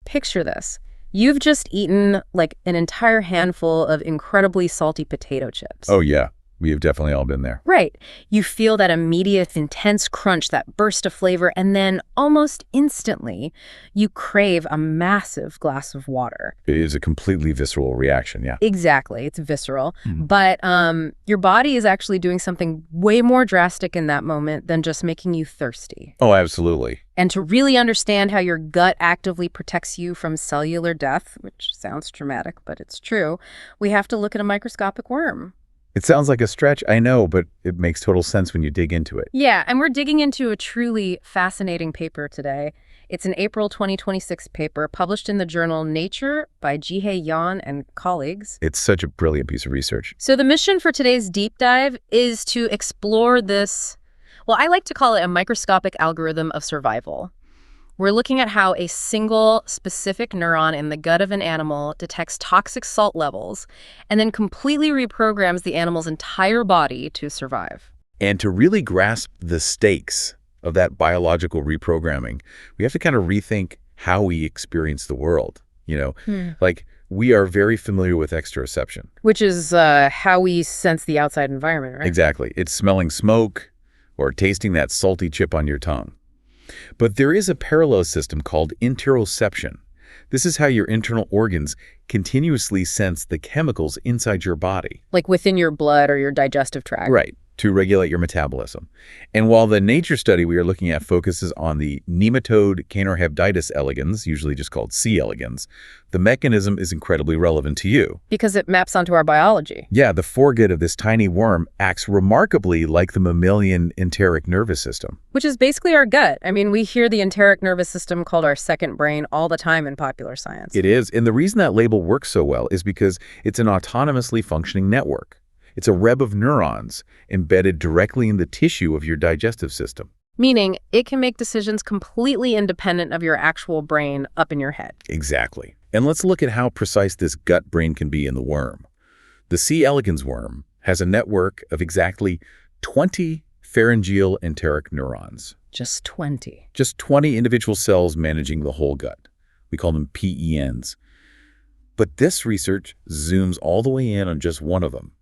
picture this. You've just eaten like an entire handful of incredibly salty potato chips. Oh, yeah. We have definitely all been there. Right. You feel that immediate, intense crunch, that burst of flavor, and then almost instantly, you crave a massive glass of water. It is a completely visceral reaction, yeah. Exactly. It's visceral. But your body is actually doing something way more drastic in that moment than just making you thirsty. Oh, absolutely. And to really understand how your gut actively protects you from cellular death, which sounds dramatic, but it's true, we have to look at a microscopic worm. It sounds like a stretch, I know, but it makes total sense when you dig into it. Yeah, and we're digging into a truly fascinating paper today. It's an April 2026 paper published in the journal Nature by Jihye Yan and colleagues. It's such a brilliant piece of research. So the mission for today's deep dive is to explore this, well, I like to call it a microscopic algorithm of survival. We're looking at how a single specific neuron in the gut of an animal detects toxic salt levels and then completely reprograms the animal's entire body to survive. And to really grasp the stakes of that biological reprogramming, we have to kind of rethink how we experience the world. Like we are very familiar with exteroception. Which is how we sense the outside environment, right? Exactly. It's smelling smoke or tasting that salty chip on your tongue. But there is a parallel system called interoreception. This is how your internal organs continuously sense the chemicals inside your body. Like within your blood or your digestive tract. Right, to regulate your metabolism. And while the Nature study we are looking at focuses on the nematode Caenorhabditis elegans, usually just called C. elegans, the mechanism is incredibly relevant to you. Because it maps onto our biology. Yeah, the foregut of this tiny worm acts remarkably like the mammalian enteric nervous system. Which is basically our gut. I mean, we hear the enteric nervous system called our second brain all the time in popular science. It is, and the reason that label works so well is because it's an autonomously functioning network. It's a web of neurons embedded directly in the tissue of your digestive system. Meaning it can make decisions completely independent of your actual brain up in your head. Exactly. And let's look at how precise this gut brain can be in the worm. The C. elegans worm has a network of exactly 20 pharyngeal enteric neurons. Just 20. Just 20 individual cells managing the whole gut. We call them PENs. But this research zooms all the way in on just one of them.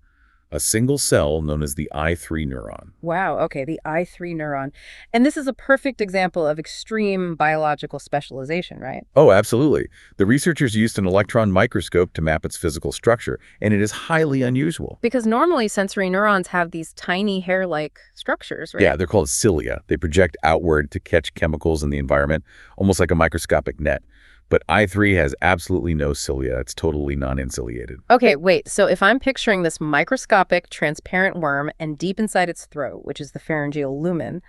A single cell known as the I3 neuron. Wow, okay, the I3 neuron. And this is a perfect example of extreme biological specialization, right? Oh, absolutely. The researchers used an electron microscope to map its physical structure, and it is highly unusual. Because normally sensory neurons have these tiny hair-like structures, right? Yeah, they're called cilia. They project outward to catch chemicals in the environment, almost like a microscopic net. But I3 has absolutely no cilia. It's totally non-inciliated. Okay, wait. So if I'm picturing this microscopic, transparent worm and deep inside its throat, which is the pharyngeal lumen,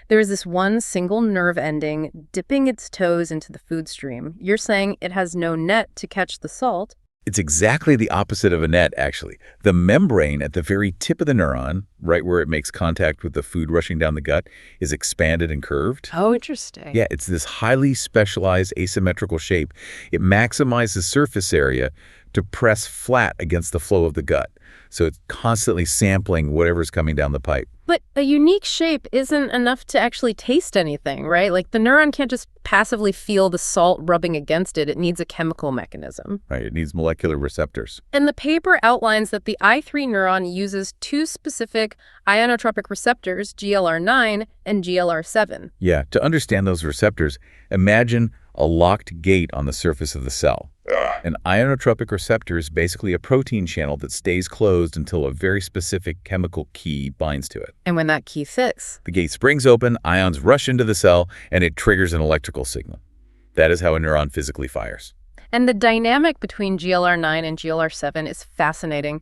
there is this one single nerve ending dipping its toes into the food stream. You're saying it has no net to catch the salt. It's exactly the opposite of a net, actually. The membrane at the very tip of the neuron, right where it makes contact with the food rushing down the gut, is expanded and curved. Oh, interesting. Yeah, it's this highly specialized asymmetrical shape. It maximizes surface area to press flat against the flow of the gut. So it's constantly sampling whatever's coming down the pipe. But a unique shape isn't enough to actually taste anything, right? Like the neuron can't just passively feel the salt rubbing against it. It needs a chemical mechanism. Right, it needs molecular receptors. And the paper outlines that the I3 neuron uses two specific ionotropic receptors, GLR-9 and GLR-7. Yeah, to understand those receptors, imagine a locked gate on the surface of the cell. An ionotropic receptor is basically a protein channel that stays closed until a very specific chemical key binds to it. And when that key fits, the gate springs open, ions rush into the cell, and it triggers an electrical signal. That is how a neuron physically fires. And the dynamic between GLR-9 and GLR-7 is fascinating.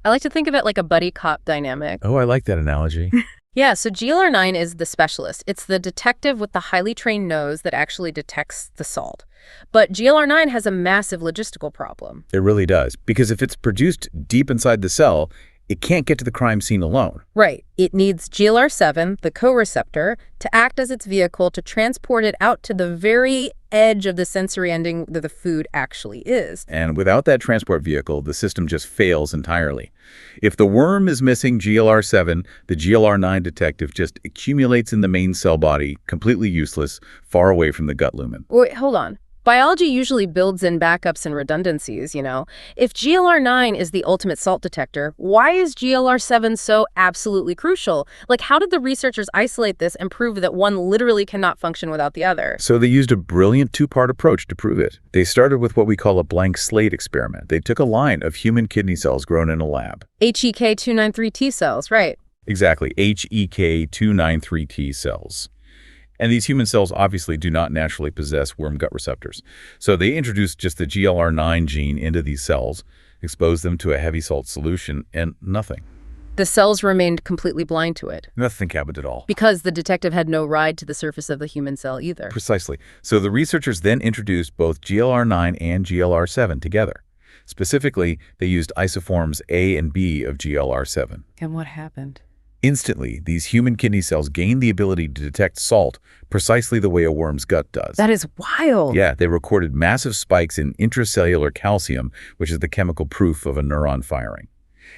I like to think of it like a buddy cop dynamic. Oh, I like that analogy. Yeah, so GLR-9 is the specialist. It's the detective with the highly trained nose that actually detects the salt. But GLR-9 has a massive logistical problem. It really does, because if it's produced deep inside the cell, it can't get to the crime scene alone. Right. It needs GLR-7, the co-receptor, to act as its vehicle to transport it out to the very edge of the sensory ending that the food actually is. And without that transport vehicle, the system just fails entirely. If the worm is missing GLR-7, the GLR-9 detective just accumulates in the main cell body, completely useless, far away from the gut lumen. Wait, hold on. Biology usually builds in backups and redundancies, you know. If GLR-9 is the ultimate salt detector, why is GLR-7 so absolutely crucial? Like, how did the researchers isolate this and prove that one literally cannot function without the other? So they used a brilliant two-part approach to prove it. They started with what we call a blank slate experiment. They took a line of human kidney cells grown in a lab. HEK293 T cells, right. Exactly, HEK293 T cells. And these human cells obviously do not naturally possess worm gut receptors. So they introduced just the GLR9 gene into these cells, exposed them to a heavy salt solution, and nothing. The cells remained completely blind to it. Nothing happened at all. Because the detective had no ride to the surface of the human cell either. Precisely. So the researchers then introduced both GLR9 and GLR7 together. Specifically, they used isoforms A and B of GLR7. And what happened? Instantly, these human kidney cells gained the ability to detect salt precisely the way a worm's gut does. That is wild. Yeah, they recorded massive spikes in intracellular calcium, which is the chemical proof of a neuron firing.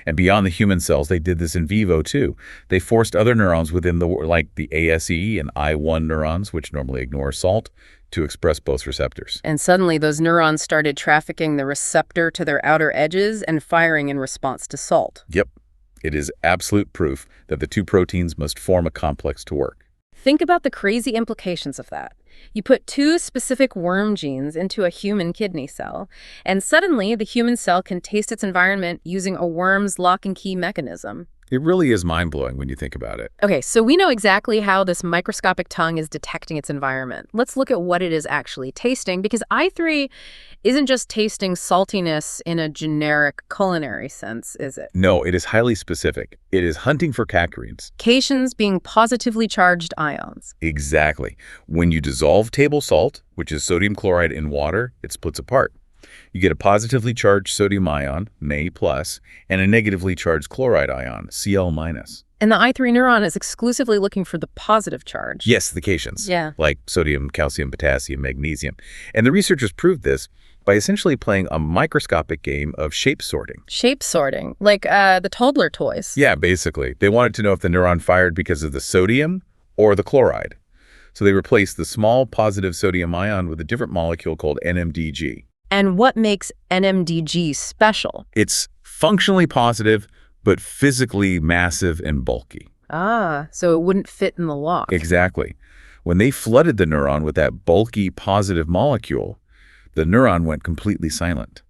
And beyond the human cells, they did this in vivo too. They forced other neurons within like the ASE and I1 neurons, which normally ignore salt, to express both receptors. And suddenly those neurons started trafficking the receptor to their outer edges and firing in response to salt. Yep. It is absolute proof that the two proteins must form a complex to work. Think about the crazy implications of that. You put two specific worm genes into a human kidney cell, and suddenly the human cell can taste its environment using a worm's lock and key mechanism. It really is mind-blowing when you think about it. Okay, so we know exactly how this microscopic tongue is detecting its environment. Let's look at what it is actually tasting, because I3 isn't just tasting saltiness in a generic culinary sense, is it? No, it is highly specific. It is hunting for cations. Cations being positively charged ions. Exactly. When you dissolve table salt, which is sodium chloride in water, it splits apart. You get a positively charged sodium ion, Na+, and a negatively charged chloride ion, Cl-. And the I3 neuron is exclusively looking for the positive charge. Yes, the cations. Yeah. Like sodium, calcium, potassium, magnesium. And the researchers proved this by essentially playing a microscopic game of shape sorting. Shape sorting, like the toddler toys. Yeah, basically. They wanted to know if the neuron fired because of the sodium or the chloride. So they replaced the small positive sodium ion with a different molecule called NMDG. And what makes NMDG special? It's functionally positive, but physically massive and bulky. Ah, so it wouldn't fit in the lock. Exactly. When they flooded the neuron with that bulky positive molecule, the neuron went completely silent.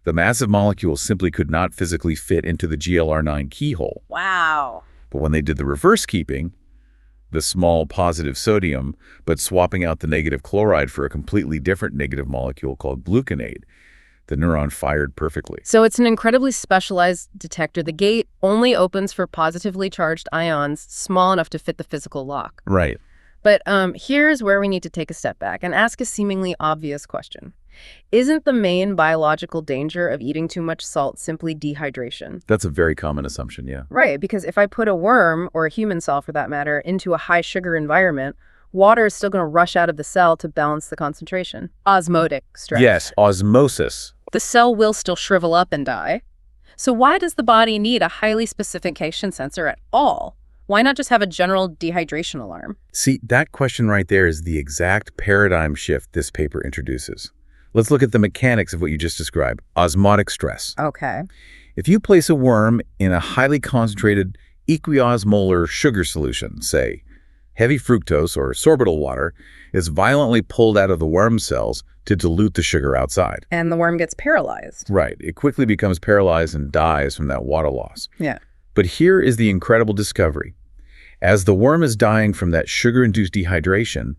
The massive molecule simply could not physically fit into the GLR9 keyhole. Wow. But when they did the reverse keeping, the small positive sodium, but swapping out the negative chloride for a completely different negative molecule called gluconate, the neuron fired perfectly. So it's an incredibly specialized detector. The gate only opens for positively charged ions small enough to fit the physical lock. Right. But here's where we need to take a step back and ask a seemingly obvious question. Isn't the main biological danger of eating too much salt simply dehydration? That's a very common assumption, yeah. Right, because if I put a worm, or a human cell for that matter, into a high-sugar environment, water is still going to rush out of the cell to balance the concentration. Osmotic stress. Yes, osmosis. The cell will still shrivel up and die. So why does the body need a highly specific cation sensor at all? Why not just have a general dehydration alarm? See, that question right there is the exact paradigm shift this paper introduces. Let's look at the mechanics of what you just described, osmotic stress. Okay. If you place a worm in a highly concentrated equiosmolar sugar solution, say, heavy fructose or sorbitol water is violently pulled out of the worm cells to dilute the sugar outside. And the worm gets paralyzed. Right. It quickly becomes paralyzed and dies from that water loss. Yeah. But here is the incredible discovery. As the worm is dying from that sugar-induced dehydration,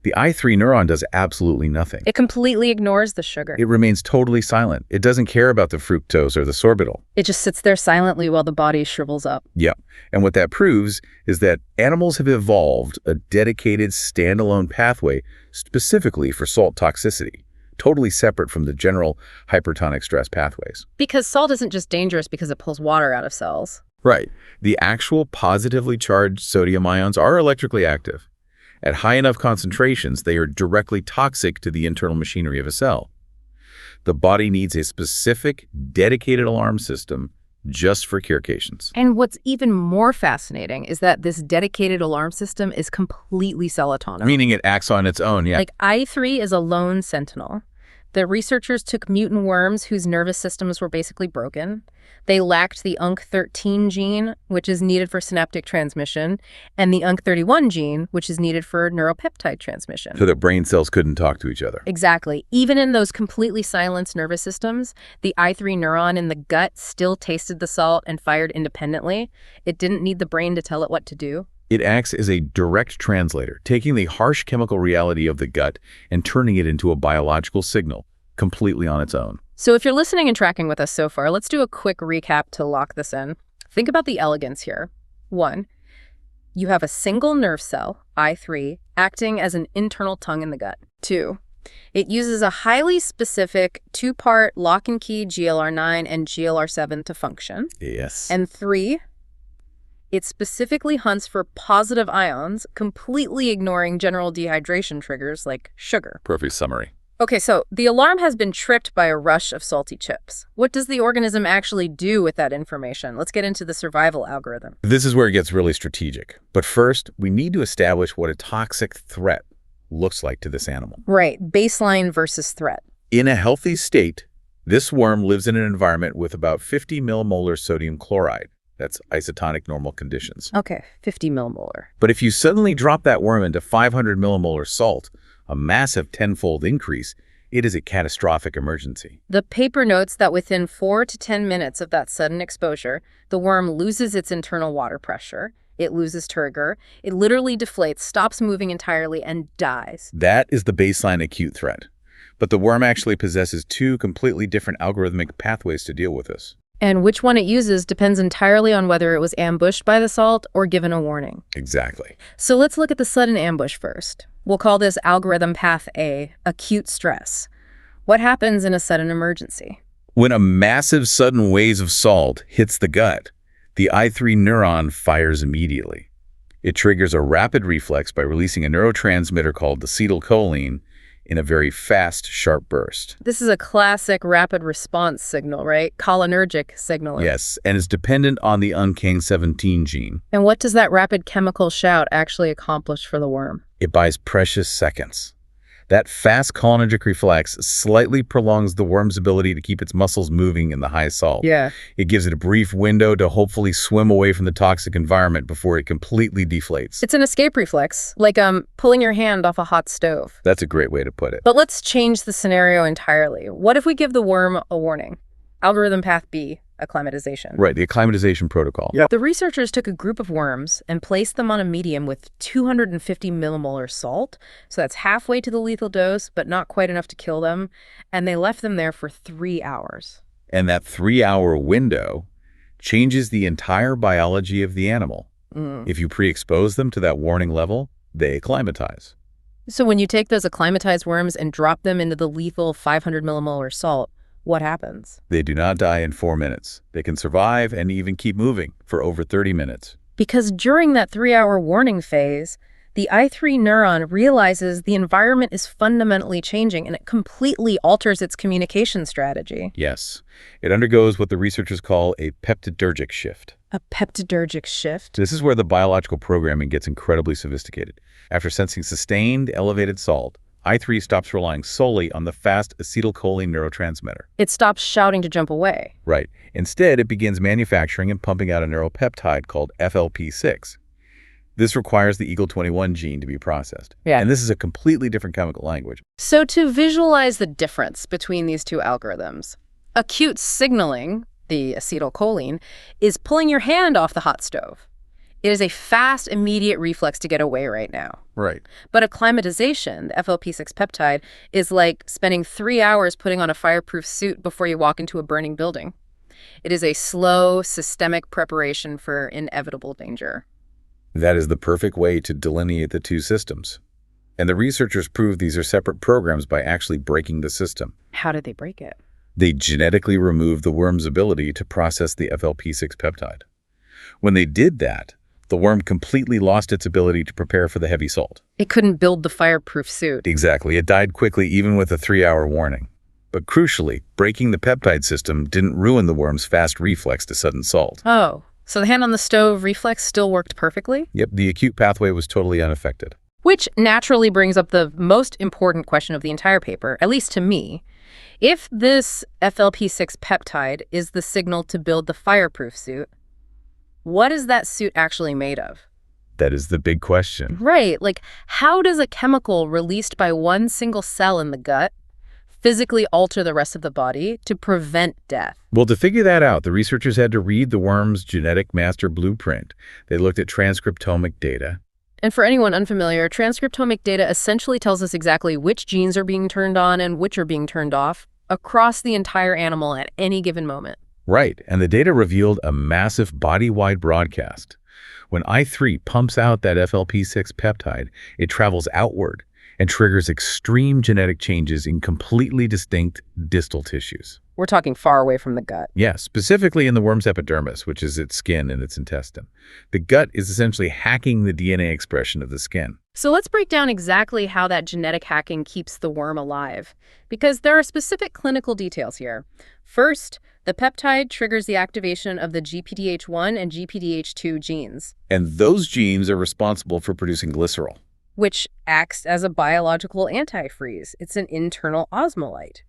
the I3 neuron does absolutely nothing. It completely ignores the sugar. It remains totally silent. It doesn't care about the fructose or the sorbitol. It just sits there silently while the body shrivels up. Yeah. And what that proves is that animals have evolved a dedicated standalone pathway specifically for salt toxicity, totally separate from the general hypertonic stress pathways. Because salt isn't just dangerous because it pulls water out of cells. Right. The actual positively charged sodium ions are electrically active. At high enough concentrations, they are directly toxic to the internal machinery of a cell. The body needs a specific, dedicated alarm system just for cure cations. And what's even more fascinating is that this dedicated alarm system is completely cell autonomous. Meaning it acts on its own, yeah. Like I3 is a lone sentinel. The researchers took mutant worms whose nervous systems were basically broken. They lacked the UNC13 gene, which is needed for synaptic transmission, and the UNC31 gene, which is needed for neuropeptide transmission. So that brain cells couldn't talk to each other. Exactly. Even in those completely silenced nervous systems, the I3 neuron in the gut still tasted the salt and fired independently. It didn't need the brain to tell it what to do. It acts as a direct translator, taking the harsh chemical reality of the gut and turning it into a biological signal, completely on its own. So if you're listening and tracking with us so far, let's do a quick recap to lock this in. Think about the elegans here. 1, you have a single nerve cell, I3, acting as an internal tongue in the gut. 2, it uses a highly specific 2-part lock and key GLR-9 and GLR-7 to function. Yes. And 3, it specifically hunts for positive ions, completely ignoring general dehydration triggers like sugar. Perfect summary. Okay, so the alarm has been tripped by a rush of salty chips. What does the organism actually do with that information? Let's get into the survival algorithm. This is where it gets really strategic. But first, we need to establish what a toxic threat looks like to this animal. Right, baseline versus threat. In a healthy state, this worm lives in an environment with about 50 millimolar sodium chloride. That's isotonic normal conditions. Okay, 50 millimolar. But if you suddenly drop that worm into 500 millimolar salt, a massive 10-fold increase, it is a catastrophic emergency. The paper notes that within 4 to 10 minutes of that sudden exposure, the worm loses its internal water pressure, it loses turgor, it literally deflates, stops moving entirely, and dies. That is the baseline acute threat. But the worm actually possesses 2 completely different algorithmic pathways to deal with this. And which one it uses depends entirely on whether it was ambushed by the salt or given a warning. Exactly. So let's look at the sudden ambush first. We'll call this algorithm path A, acute stress. What happens in a sudden emergency? When a massive sudden wave of salt hits the gut, the I3 neuron fires immediately. It triggers a rapid reflex by releasing a neurotransmitter called acetylcholine in a very fast, sharp burst. This is a classic rapid response signal, right? Cholinergic signaling. Yes, and is dependent on the UNC17 gene. And what does that rapid chemical shout actually accomplish for the worm? It buys precious seconds. That fast cholinergic reflex slightly prolongs the worm's ability to keep its muscles moving in the high salt. Yeah. It gives it a brief window to hopefully swim away from the toxic environment before it completely deflates. It's an escape reflex, like pulling your hand off a hot stove. That's a great way to put it. But let's change the scenario entirely. What if we give the worm a warning? Algorithm path B, acclimatization. Right, the acclimatization protocol. Yeah. The researchers took a group of worms and placed them on a medium with 250 millimolar salt. So that's halfway to the lethal dose, but not quite enough to kill them. And they left them there for 3 hours. And that 3-hour window changes the entire biology of the animal. If you pre-expose them to that warning level, they acclimatize. So when you take those acclimatized worms and drop them into the lethal 500 millimolar salt, what happens? They do not die in 4 minutes. They can survive and even keep moving for over 30 minutes. Because during that 3-hour warning phase, the I3 neuron realizes the environment is fundamentally changing and it completely alters its communication strategy. Yes. It undergoes what the researchers call a peptidergic shift. A peptidergic shift? This is where the biological programming gets incredibly sophisticated. After sensing sustained, elevated salt, I3 stops relying solely on the fast acetylcholine neurotransmitter. It stops shouting to jump away. Right. Instead, it begins manufacturing and pumping out a neuropeptide called FLP6. This requires the EAGLE21 gene to be processed. Yeah. And this is a completely different chemical language. So to visualize the difference between these two algorithms, acute signaling, the acetylcholine, is pulling your hand off the hot stove. It is a fast, immediate reflex to get away right now. Right. But acclimatization, the FLP6 peptide, is like spending 3 hours putting on a fireproof suit before you walk into a burning building. It is a slow, systemic preparation for inevitable danger. That is the perfect way to delineate the two systems. And the researchers proved these are separate programs by actually breaking the system. How did they break it? They genetically removed the worm's ability to process the FLP6 peptide. When they did that, the worm completely lost its ability to prepare for the heavy salt. It couldn't build the fireproof suit. Exactly. It died quickly, even with a 3-hour warning. But crucially, breaking the peptide system didn't ruin the worm's fast reflex to sudden salt. Oh, so the hand on the stove reflex still worked perfectly? Yep, the acute pathway was totally unaffected. Which naturally brings up the most important question of the entire paper, at least to me. If this FLP6 peptide is the signal to build the fireproof suit, what is that suit actually made of? That is the big question. Right, like how does a chemical released by one single cell in the gut physically alter the rest of the body to prevent death? Well, to figure that out, the researchers had to read the worm's genetic master blueprint. They looked at transcriptomic data. And for anyone unfamiliar, transcriptomic data essentially tells us exactly which genes are being turned on and which are being turned off across the entire animal at any given moment. Right, and the data revealed a massive body-wide broadcast. When I3 pumps out that FLP6 peptide, it travels outward and triggers extreme genetic changes in completely distinct distal tissues. We're talking far away from the gut. Yeah, specifically in the worm's epidermis, which is its skin and its intestine. The gut is essentially hacking the DNA expression of the skin. So let's break down exactly how that genetic hacking keeps the worm alive, because there are specific clinical details here. First, the peptide triggers the activation of the GPDH1 and GPDH2 genes. And those genes are responsible for producing glycerol, which acts as a biological antifreeze. It's an internal osmolyte.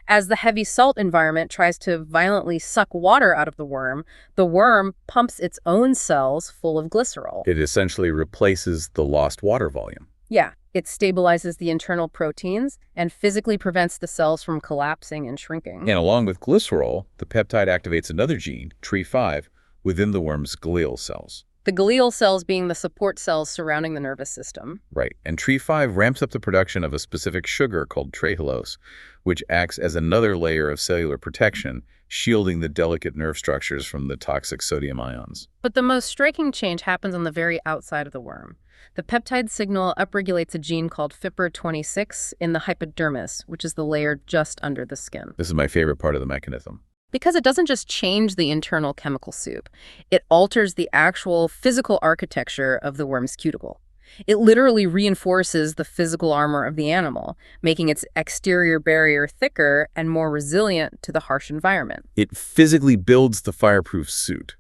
As the heavy salt environment tries to violently suck water out of the worm pumps its own cells full of glycerol. It essentially replaces the lost water volume. Yeah, it stabilizes the internal proteins and physically prevents the cells from collapsing and shrinking. And along with glycerol, the peptide activates another gene, TREE5, within the worm's glial cells. The glial cells being the support cells surrounding the nervous system. Right, and TREE5 ramps up the production of a specific sugar called trehalose, which acts as another layer of cellular protection, shielding the delicate nerve structures from the toxic sodium ions. But the most striking change happens on the very outside of the worm. The peptide signal upregulates a gene called FIPR26 in the hypodermis, which is the layer just under the skin. This is my favorite part of the mechanism. Because it doesn't just change the internal chemical soup, it alters the actual physical architecture of the worm's cuticle. It literally reinforces the physical armor of the animal, making its exterior barrier thicker and more resilient to the harsh environment. It physically builds the fireproof suit.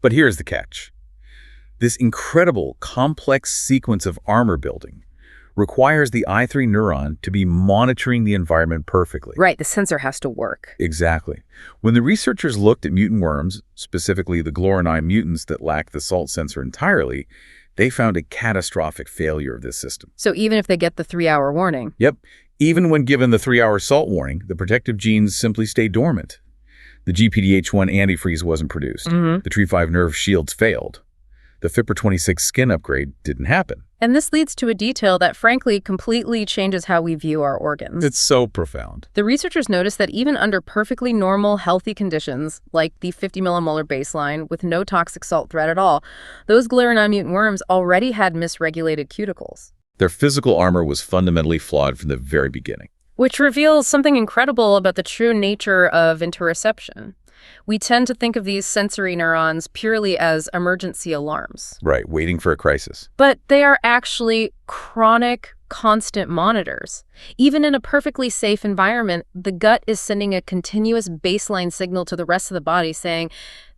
But here's the catch. This incredible, complex sequence of armor building requires the I3 neuron to be monitoring the environment perfectly. Right, the sensor has to work. Exactly. When the researchers looked at mutant worms, specifically the GLR-9 mutants that lack the salt sensor entirely, they found a catastrophic failure of this system. So even if they get the 3-hour warning? Yep. Even when given the 3-hour salt warning, the protective genes simply stay dormant. The GPDH1 antifreeze wasn't produced. The TREE5 nerve shields failed. The FIPR26 skin upgrade didn't happen. And this leads to a detail that, frankly, completely changes how we view our organs. It's so profound. The researchers noticed that even under perfectly normal, healthy conditions, like the 50 millimolar baseline with no toxic salt threat at all, those GLR-9 mutant worms already had misregulated cuticles. Their physical armor was fundamentally flawed from the very beginning. Which reveals something incredible about the true nature of interoreception. We tend to think of these sensory neurons purely as emergency alarms. Right, waiting for a crisis. But they are actually chronic, constant monitors. Even in a perfectly safe environment, the gut is sending a continuous baseline signal to the rest of the body saying,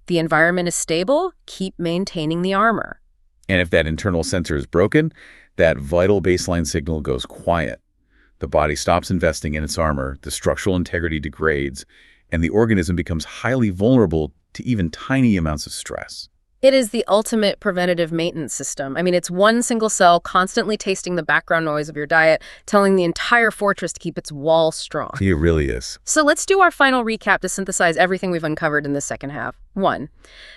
the environment is stable, keep maintaining the armor. And if that internal sensor is broken, that vital baseline signal goes quiet. The body stops investing in its armor, the structural integrity degrades, and the organism becomes highly vulnerable to even tiny amounts of stress. It is the ultimate preventative maintenance system. I mean, it's one single cell constantly tasting the background noise of your diet, telling the entire fortress to keep its walls strong. It really is. So let's do our final recap to synthesize everything we've uncovered in the second half. 1.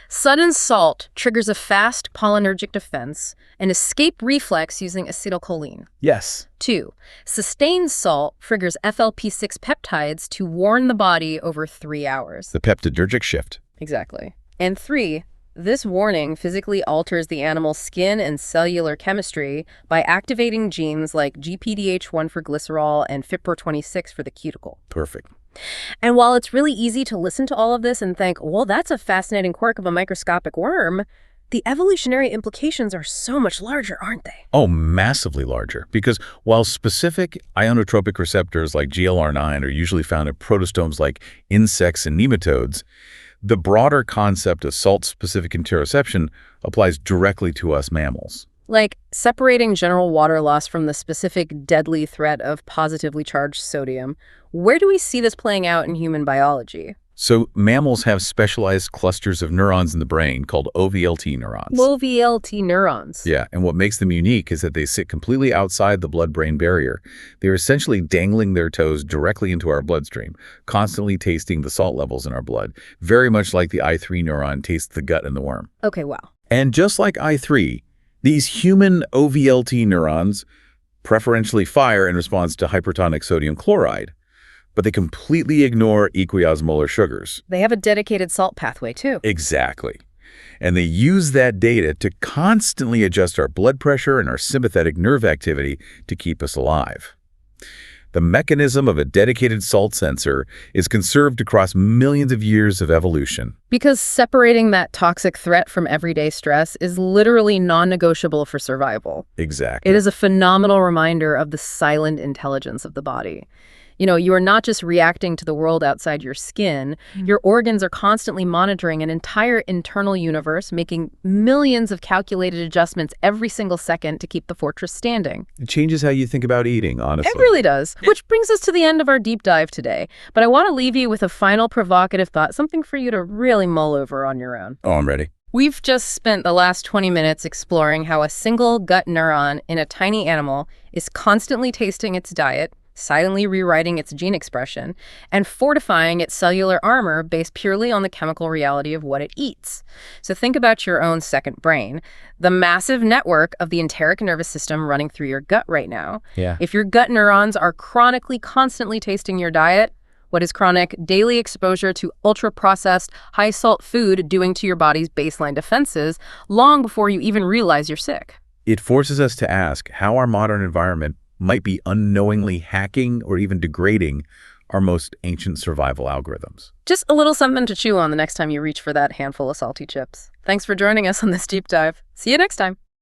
Sudden salt triggers a fast cholinergic defense, an escape reflex using acetylcholine. Yes. 2. Sustained salt triggers FLP6 peptides to warn the body over 3 hours. The peptidergic shift. Exactly. And 3. This warning physically alters the animal's skin and cellular chemistry by activating genes like GPDH1 for glycerol and FIPR26 for the cuticle. Perfect. And while it's really easy to listen to all of this and think, well, that's a fascinating quirk of a microscopic worm, the evolutionary implications are so much larger, aren't they? Oh, massively larger. Because while specific ionotropic receptors like GLR-9 are usually found in protostomes like insects and nematodes, the broader concept of salt-specific interoception applies directly to us mammals. Like separating general water loss from the specific deadly threat of positively charged sodium. Where do we see this playing out in human biology? So mammals have specialized clusters of neurons in the brain called OVLT neurons. OVLT neurons. Yeah, and what makes them unique is that they sit completely outside the blood-brain barrier. They're essentially dangling their toes directly into our bloodstream, constantly tasting the salt levels in our blood, very much like the I3 neuron tastes the gut in the worm. Okay, wow. And just like I3, these human OVLT neurons preferentially fire in response to hypertonic sodium chloride, but they completely ignore equiosmolar sugars. They have a dedicated salt pathway, too. Exactly. And they use that data to constantly adjust our blood pressure and our sympathetic nerve activity to keep us alive. The mechanism of a dedicated salt sensor is conserved across millions of years of evolution. Because separating that toxic threat from everyday stress is literally non-negotiable for survival. Exactly. It is a phenomenal reminder of the silent intelligence of the body. You know, you are not just reacting to the world outside your skin. Your organs are constantly monitoring an entire internal universe, making millions of calculated adjustments every single second to keep the fortress standing. It changes how you think about eating, honestly. It really does. Which brings us to the end of our deep dive today. But I want to leave you with a final provocative thought, something for you to really mull over on your own. Oh, I'm ready. We've just spent the last 20 minutes exploring how a single gut neuron in a tiny animal is constantly tasting its diet, silently rewriting its gene expression, and fortifying its cellular armor based purely on the chemical reality of what it eats. So think about your own second brain, the massive network of the enteric nervous system running through your gut right now. Yeah. If your gut neurons are chronically, constantly tasting your diet, what is chronic daily exposure to ultra-processed, high-salt food doing to your body's baseline defenses long before you even realize you're sick? It forces us to ask how our modern environment might be unknowingly hacking or even degrading our most ancient survival algorithms. Just a little something to chew on the next time you reach for that handful of salty chips. Thanks for joining us on this deep dive. See you next time.